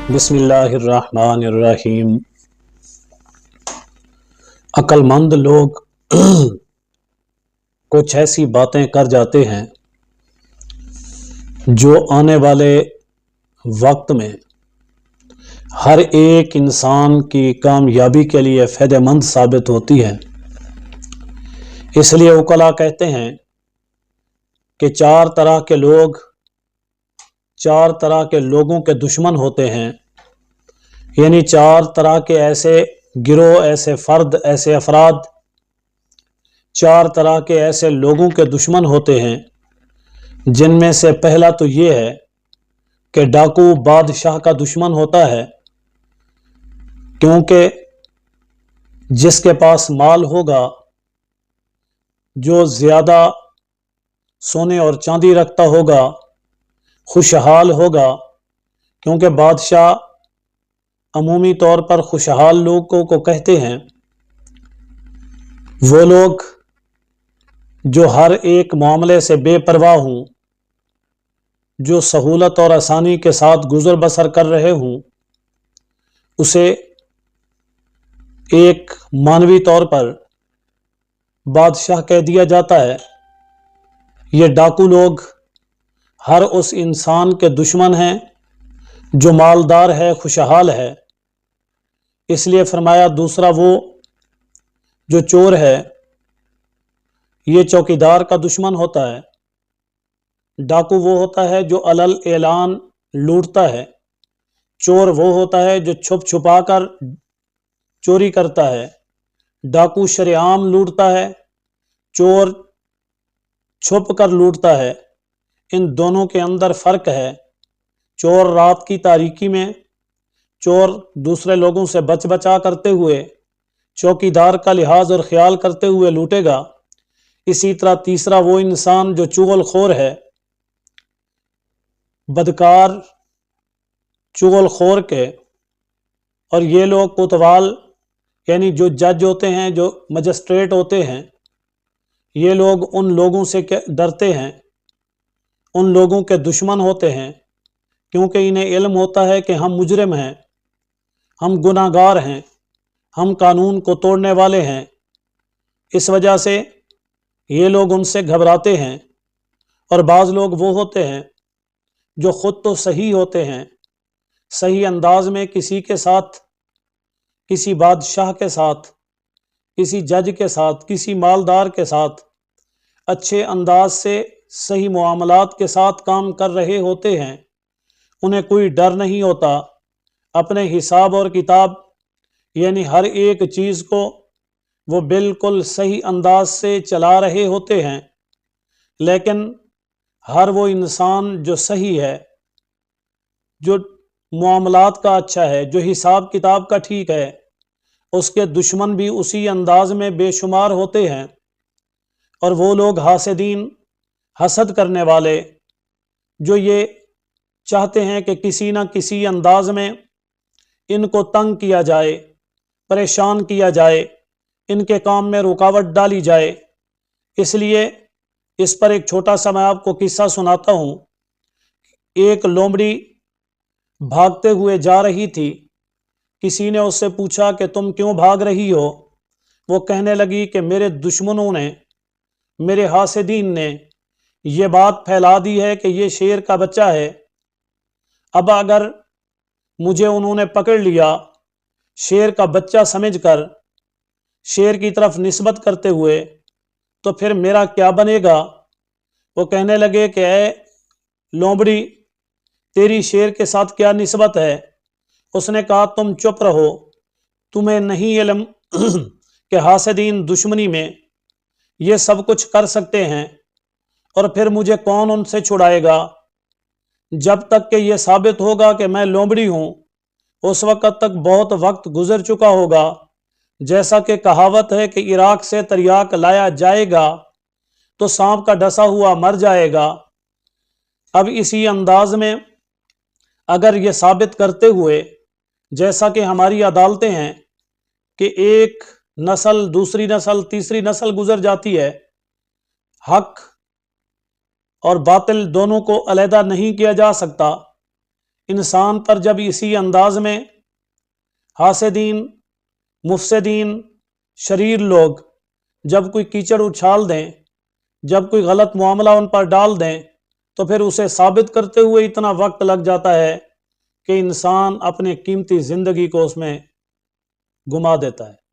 بسم اللہ الرحمن الرحیم۔ عقل مند لوگ کچھ ایسی باتیں کر جاتے ہیں جو آنے والے وقت میں ہر ایک انسان کی کامیابی کے لیے فائدہ مند ثابت ہوتی ہیں۔ اس لیے عقلاء کہتے ہیں کہ چار طرح کے لوگوں کے دشمن ہوتے ہیں، یعنی چار طرح کے ایسے گروہ، ایسے فرد، ایسے افراد، چار طرح کے ایسے لوگوں کے دشمن ہوتے ہیں، جن میں سے پہلا تو یہ ہے کہ ڈاکو بادشاہ کا دشمن ہوتا ہے، کیونکہ جس کے پاس مال ہوگا، جو زیادہ سونے اور چاندی رکھتا ہوگا، خوشحال ہوگا، کیونکہ بادشاہ عمومی طور پر خوشحال لوگوں کو کہتے ہیں۔ وہ لوگ جو ہر ایک معاملے سے بے پرواہ ہوں، جو سہولت اور آسانی کے ساتھ گزر بسر کر رہے ہوں، اسے ایک معنوی طور پر بادشاہ کہہ دیا جاتا ہے۔ یہ ڈاکو لوگ ہر اس انسان کے دشمن ہیں جو مالدار ہے، خوشحال ہے۔ اس لیے فرمایا دوسرا وہ جو چور ہے، یہ چوکیدار کا دشمن ہوتا ہے۔ ڈاکو وہ ہوتا ہے جو علل اعلان لوٹتا ہے، چور وہ ہوتا ہے جو چھپ چھپا کر چوری کرتا ہے۔ ڈاکو شرعام لوٹتا ہے، چور چھپ کر لوٹتا ہے۔ ان دونوں کے اندر فرق ہے۔ چور رات کی تاریکی میں چور دوسرے لوگوں سے بچا کرتے ہوئے، چوکیدار کا لحاظ اور خیال کرتے ہوئے لوٹے گا۔ اسی طرح تیسرا وہ انسان جو چغل خور ہے، بدکار چغل خور کے، اور یہ لوگ کوتوال یعنی جو جج ہوتے ہیں، جو مجسٹریٹ ہوتے ہیں، یہ لوگ ان لوگوں سے ڈرتے ہیں، ان لوگوں کے دشمن ہوتے ہیں، کیونکہ انہیں علم ہوتا ہے کہ ہم مجرم ہیں، ہم گناہ گار ہیں، ہم قانون کو توڑنے والے ہیں۔ اس وجہ سے یہ لوگ ان سے گھبراتے ہیں۔ اور بعض لوگ وہ ہوتے ہیں جو خود تو صحیح ہوتے ہیں، صحیح انداز میں کسی کے ساتھ، کسی بادشاہ کے ساتھ، کسی جج کے ساتھ، کسی مالدار کے ساتھ اچھے انداز سے صحیح معاملات کے ساتھ کام کر رہے ہوتے ہیں۔ انہیں کوئی ڈر نہیں ہوتا، اپنے حساب اور کتاب یعنی ہر ایک چیز کو وہ بالکل صحیح انداز سے چلا رہے ہوتے ہیں۔ لیکن ہر وہ انسان جو صحیح ہے، جو معاملات کا اچھا ہے، جو حساب کتاب کا ٹھیک ہے، اس کے دشمن بھی اسی انداز میں بے شمار ہوتے ہیں۔ اور وہ لوگ حاسدین، حسد کرنے والے، جو یہ چاہتے ہیں کہ کسی نہ کسی انداز میں ان کو تنگ کیا جائے، پریشان کیا جائے، ان کے کام میں رکاوٹ ڈالی جائے۔ اس لیے اس پر ایک چھوٹا سا میں آپ کو قصہ سناتا ہوں۔ ایک لومڑی بھاگتے ہوئے جا رہی تھی۔ کسی نے اس سے پوچھا کہ تم کیوں بھاگ رہی ہو؟ وہ کہنے لگی کہ میرے دشمنوں نے، میرے حاسدین نے یہ بات پھیلا دی ہے کہ یہ شیر کا بچہ ہے۔ اب اگر مجھے انہوں نے پکڑ لیا شیر کا بچہ سمجھ کر، شیر کی طرف نسبت کرتے ہوئے، تو پھر میرا کیا بنے گا؟ وہ کہنے لگے کہ اے لومڑی، تیری شیر کے ساتھ کیا نسبت ہے؟ اس نے کہا تم چپ رہو، تمہیں نہیں علم کہ حاسدین دشمنی میں یہ سب کچھ کر سکتے ہیں، اور پھر مجھے کون ان سے چھڑائے گا؟ جب تک کہ یہ ثابت ہوگا کہ میں لومڑی ہوں، اس وقت تک بہت وقت گزر چکا ہوگا۔ جیسا کہ کہاوت ہے کہ عراق سے تریاک لایا جائے گا تو سانپ کا ڈسا ہوا مر جائے گا۔ اب اسی انداز میں اگر یہ ثابت کرتے ہوئے، جیسا کہ ہماری عدالتیں ہیں کہ ایک نسل دوسری نسل تیسری نسل گزر جاتی ہے، حق اور باطل دونوں کو علیحدہ نہیں کیا جا سکتا، انسان پر جب اسی انداز میں حاسدین، مفسدین، شریر لوگ جب کوئی کیچڑ اچھال دیں، جب کوئی غلط معاملہ ان پر ڈال دیں، تو پھر اسے ثابت کرتے ہوئے اتنا وقت لگ جاتا ہے کہ انسان اپنے قیمتی زندگی کو اس میں گما دیتا ہے۔